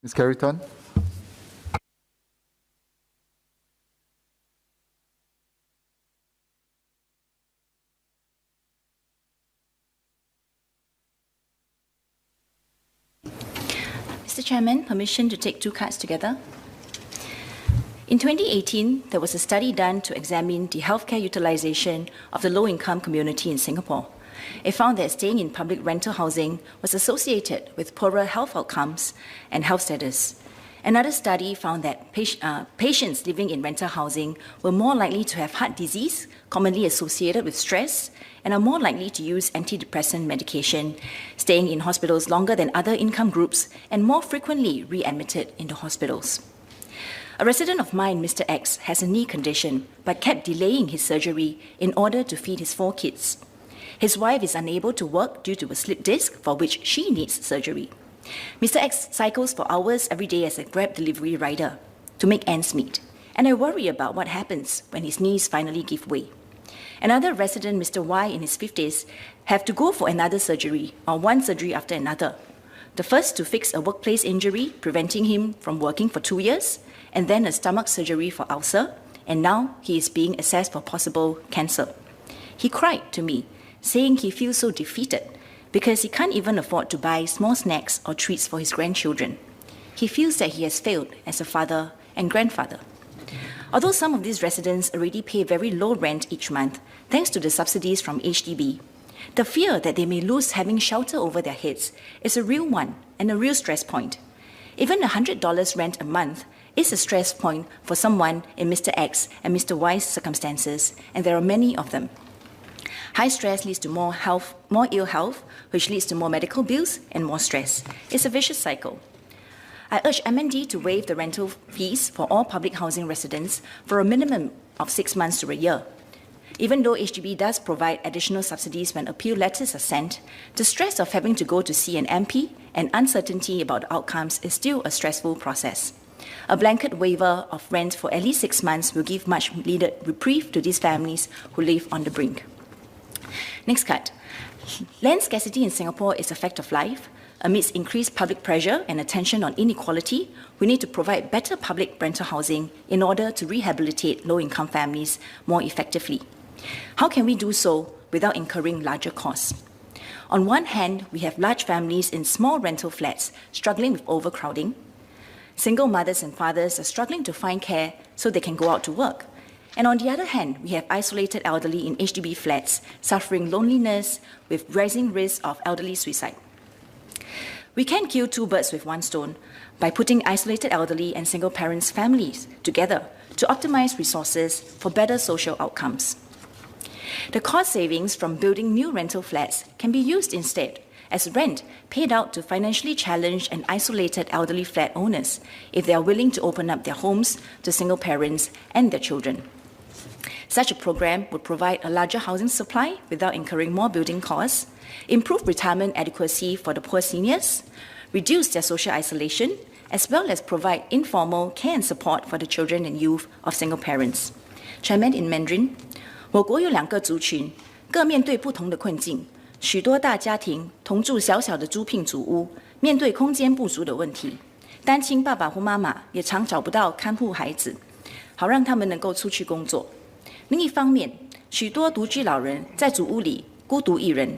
Ms. Carrie Tan. Mr. Chairman, permission to take two cards together. In 2018, there was a study done to examine the healthcare utilization of the low-income community in Singapore. It found that staying in public rental housing was associated with poorer health outcomes and health status. Another study found that patients living in rental housing were more likely to have heart disease, commonly associated with stress, and are more likely to use antidepressant medication, staying in hospitals longer than other income groups, and more frequently readmitted into hospitals. A resident of mine, Mr. X, has a knee condition but kept delaying his surgery in order to feed his 4 kids. His wife is unable to work due to a slipped disc for which she needs surgery. Mr. X cycles for hours every day as a Grab delivery rider to make ends meet, and I worry about what happens when his knees finally give way. Another resident, Mr. Y, in his 50s, have to go for another surgery, or one surgery after another. The first to fix a workplace injury, preventing him from working for 2 years, and then a stomach surgery for ulcer, and now he is being assessed for possible cancer. He cried to me, saying he feels so defeated because he can't even afford to buy small snacks or treats for his grandchildren. He feels that he has failed as a father and grandfather. Although some of these residents already pay very low rent each month, thanks to the subsidies from HDB, the fear that they may lose having shelter over their heads is a real one and a real stress point. Even $100 rent a month is a stress point for someone in Mr. X and Mr. Y's circumstances, and there are many of them. High stress leads to more ill health, which leads to more medical bills and more stress. It's a vicious cycle. I urge MND to waive the rental fees for all public housing residents for a minimum of 6 months to a year. Even though HDB does provide additional subsidies when appeal letters are sent, the stress of having to go to see an MP and uncertainty about the outcomes is still a stressful process. A blanket waiver of rent for at least 6 months will give much needed reprieve to these families who live on the brink. Next card. Land scarcity in Singapore is a fact of life. Amidst increased public pressure and attention on inequality, we need to provide better public rental housing in order to rehabilitate low-income families more effectively. How can we do so without incurring larger costs? On one hand, we have large families in small rental flats struggling with overcrowding. Single mothers and fathers are struggling to find care so they can go out to work. And on the other hand, we have isolated elderly in HDB flats suffering loneliness with rising risk of elderly suicide. We can kill 2 birds with 1 stone by putting isolated elderly and single parents' families together to optimize resources for better social outcomes. The cost savings from building new rental flats can be used instead as rent paid out to financially challenged and isolated elderly flat owners if they are willing to open up their homes to single parents and their children. Such a program would provide a larger housing supply without incurring more building costs, improve retirement adequacy for the poor seniors, reduce their social isolation, as well as provide informal care and support for the children and youth of single parents. Chairman in Mandarin, 我国有2个族群，各面对不同的困境。许多大家庭同住小小的租赁组屋，面对空间不足的问题。单亲爸爸或妈妈也常找不到看护孩子，好让他们能够出去工作。另一方面，许多独居老人在祖屋里孤独一人，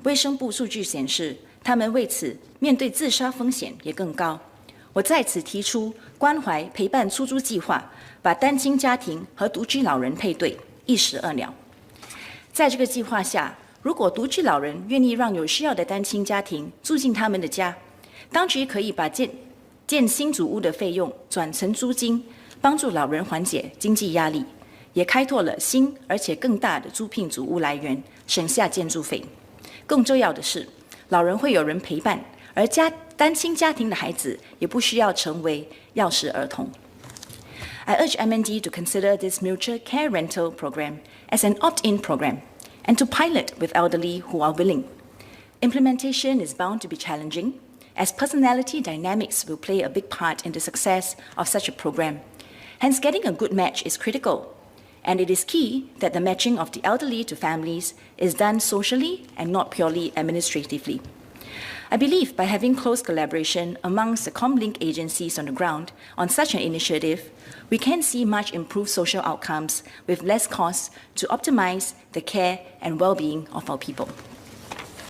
卫生部数据显示，他们为此面对自杀风险也更高。我在此提出关怀陪伴出租计划，把单亲家庭和独居老人配对，一石二鸟。在这个计划下，如果独居老人愿意让有需要的单亲家庭住进他们的家，当局可以把建新祖屋的费用转成租金，帮助老人缓解经济压力，也开拓了新而且更大的租赁祖屋来源，省下建筑费。更重要的是，老人会有人陪伴，而单亲家庭的孩子也不需要成为钥匙儿童。I urge MND to consider this mutual care rental program as an opt-in program and to pilot with elderly who are willing. Implementation is bound to be challenging, as personality dynamics will play a big part in the success of such a program. Hence, getting a good match is critical, and it is key that the matching of the elderly to families is done socially and not purely administratively. I believe by having close collaboration amongst the ComLink agencies on the ground on such an initiative, we can see much improved social outcomes with less costs to optimize the care and well-being of our people.